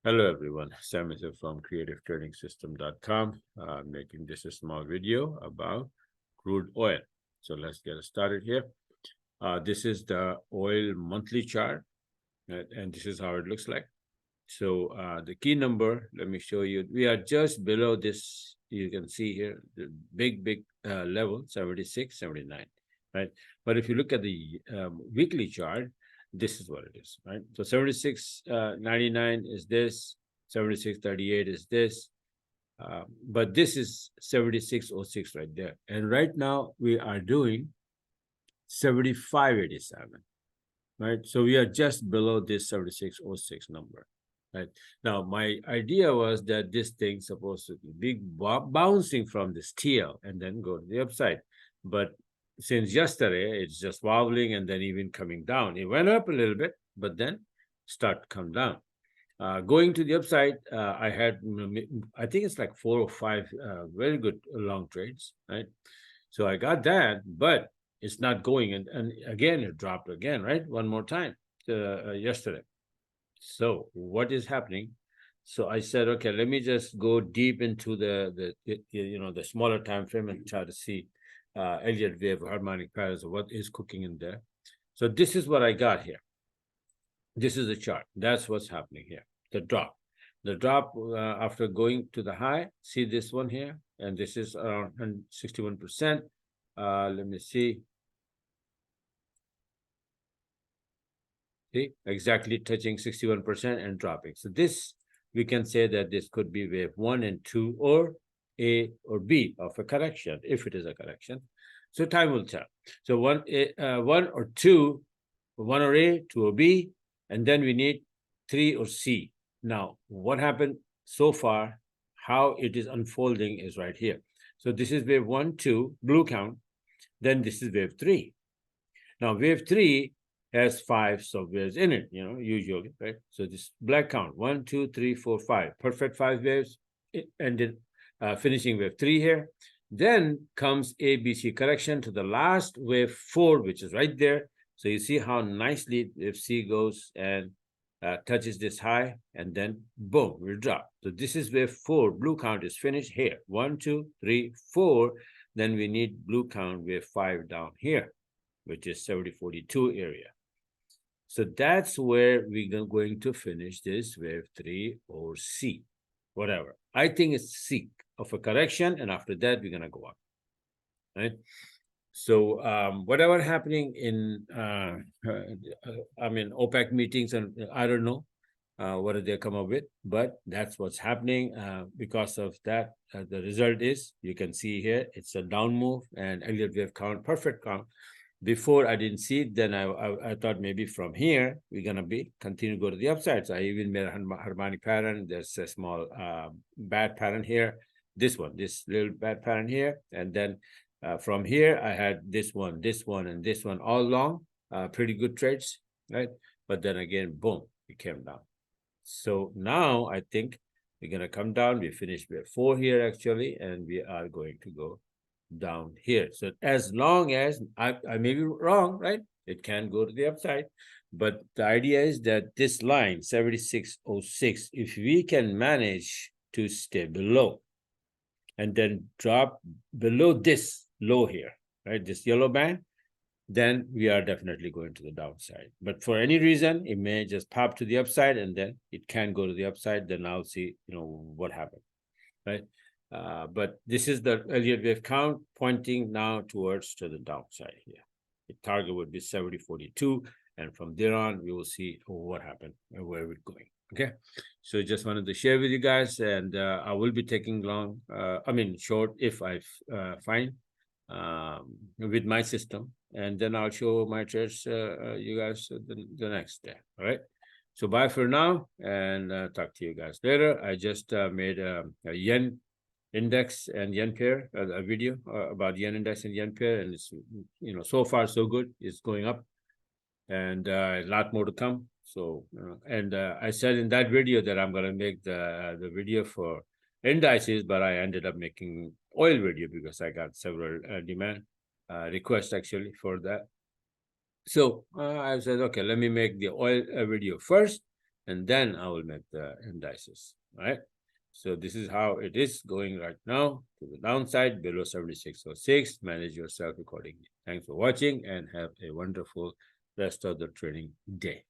Hello everyone, Sam is from creativetrading.com. Making this a small video about crude oil. So let's get started here. This is the oil monthly chart, and this is how it looks like. So the key number, let me show you. We are just below this. You can see here the big level 76, 79, right? But if you look at the weekly chart, this is what it is, right? So 76.99 is this, 76.38 is this, but this is 76.06 right there. And right now we are doing 75.87, right? So we are just below this 76.06 number, right? Now, my idea was that this thing's supposed to be bouncing from this TL and then go to the upside. But since yesterday, it's just wobbling and then even coming down. It went up a little bit, but then start to come down. Going to the upside, I had, I think it's like 4 or 5 very good long trades, right? So I got that, but it's not going. And again, it dropped again, right? One more time yesterday. So what is happening? So I said, okay, let me just go deep into the smaller time frame and try to see Elliott wave harmonic patterns of what is cooking in there. So this is what I got here. This is the chart. That's what's happening here. The drop. The drop after going to the high. See this one here, and this is around 61%. Let me see. See, exactly touching 61% and dropping. So this, we can say that this could be wave 1 and 2 or A or B of a correction, if it is a correction. So time will tell. So one or two, one or A, two or B, and then we need 3 or C. Now, what happened so far, how it is unfolding is right here. So this is wave 1, 2, blue count. Then this is wave 3. Now, wave 3 has 5 subwaves in it, usually, right? So this black count, 1, 2, 3, 4, 5, perfect 5 waves. It ended finishing wave 3 here. Then comes ABC correction to the last wave 4, which is right there. So you see how nicely wave C goes and touches this high, and then boom, we'll drop. So this is wave 4. Blue count is finished here. 1, 2, 3, 4. Then we need blue count wave 5 down here, which is 7042 area. So that's where we're going to finish this wave 3 or C, whatever. I think it's C of a correction, and after that, we're going to go up, right? So whatever happening in, OPEC meetings, and I don't know what did they come up with, but that's what's happening. Because of that, the result is, you can see here, it's a down move and Elliott wave count, perfect count. Before I didn't see it, then I thought maybe from here we're gonna continue to go to the upside. So I even made a harmonic pattern. There's a small bad pattern here. This little bad pattern here, and then from here I had this one, and this one all along. Pretty good trades, right? But then again, boom, it came down. So now I think we're gonna come down. We finished wave 4 here actually, and we are going to go down here. So as long as I may be wrong, right? It can go to the upside. But the idea is that this line, 76.06, if we can manage to stay below and then drop below this low here, right? This yellow band, then we are definitely going to the downside. But for any reason, it may just pop to the upside and then it can go to the upside. Then I'll see, what happened, right? But this is the Elliott wave count pointing now towards to the downside here. The target would be 7042, and from there on, we will see what happened and where we're going. Okay, so just wanted to share with you guys, and I will be taking short if I find with my system, and then I'll show my trades you guys the next day. All right. So bye for now, and talk to you guys later. I just made a yen index and yen pair, a video about yen index and yen pair, and it's so far so good. It's going up, and a lot more to come. So I said in that video that I'm going to make the video for indices, but I ended up making oil video because I got several demand requests actually for that. So I said, okay, let me make the oil video first, and then I will make the indices, right? So this is how it is going right now to the downside below 7606. Manage yourself accordingly. Thanks for watching and have a wonderful rest of the trading day.